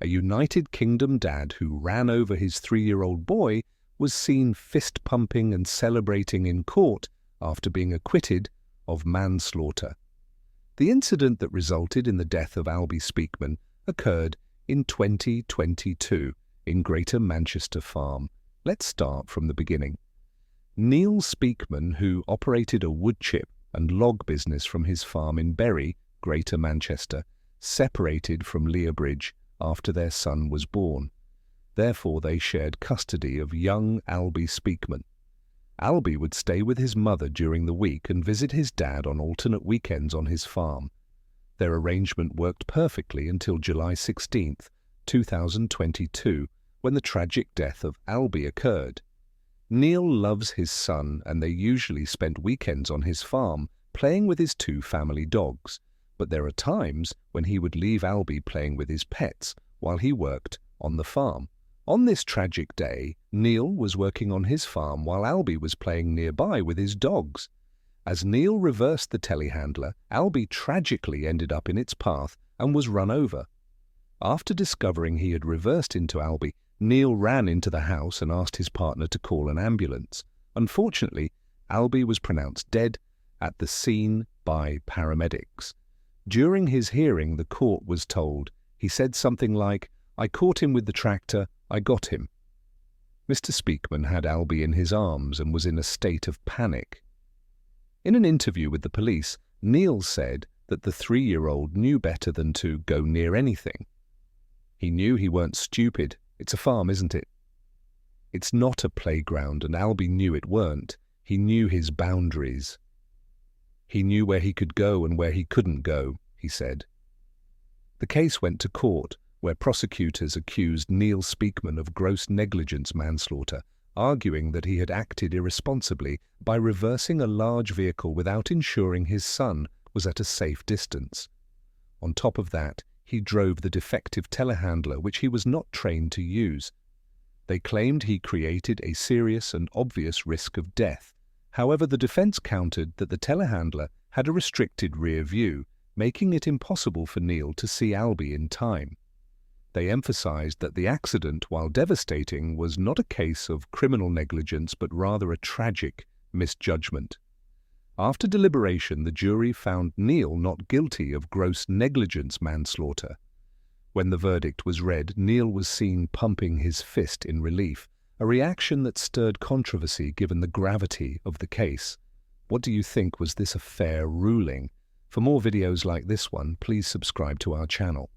a United Kingdom dad who ran over his 3-year-old boy was seen fist-pumping and celebrating in court after being acquitted of manslaughter. The incident that resulted in the death of Albie Speakman occurred in 2022 in Greater Manchester Farm. Let's start from the beginning. Neil Speakman, who operated a wood chip and log business from his farm in Bury, Greater Manchester, separated from Leabridge after their son was born. Therefore, they shared custody of young Albie Speakman. Albie would stay with his mother during the week and visit his dad on alternate weekends on his farm. Their arrangement worked perfectly until July 16, 2022, when the tragic death of Albie occurred. Neil loves his son, and they usually spent weekends on his farm playing with his 2 family dogs, but there are times when he would leave Albie playing with his pets while he worked on the farm. On this tragic day, Neil was working on his farm while Albie was playing nearby with his dogs. As Neil reversed the telehandler, Albie tragically ended up in its path and was run over. After discovering he had reversed into Albie, Neil ran into the house and asked his partner to call an ambulance. Unfortunately, Albie was pronounced dead at the scene by paramedics. During his hearing, the court was told, he said something like, "I caught him with the tractor, I got him." Mr. Speakman had Albie in his arms and was in a state of panic. In an interview with the police, Neil said that the 3-year-old knew better than to go near anything. He knew he weren't stupid. It's a farm, isn't it? It's not a playground, and Albie knew it weren't. He knew his boundaries. He knew where he could go and where he couldn't go, he said. The case went to court, where prosecutors accused Neil Speakman of gross negligence manslaughter, arguing that he had acted irresponsibly by reversing a large vehicle without ensuring his son was at a safe distance. On top of that, he drove the defective telehandler, which he was not trained to use. They claimed he created a serious and obvious risk of death. However, the defense countered that the telehandler had a restricted rear view, making it impossible for Neil to see Albie in time. They emphasized that the accident, while devastating, was not a case of criminal negligence but rather a tragic misjudgment. After deliberation, the jury found Neil not guilty of gross negligence manslaughter. When the verdict was read, Neil was seen pumping his fist in relief, a reaction that stirred controversy given the gravity of the case. What do you think? Was this a fair ruling? For more videos like this one, please subscribe to our channel.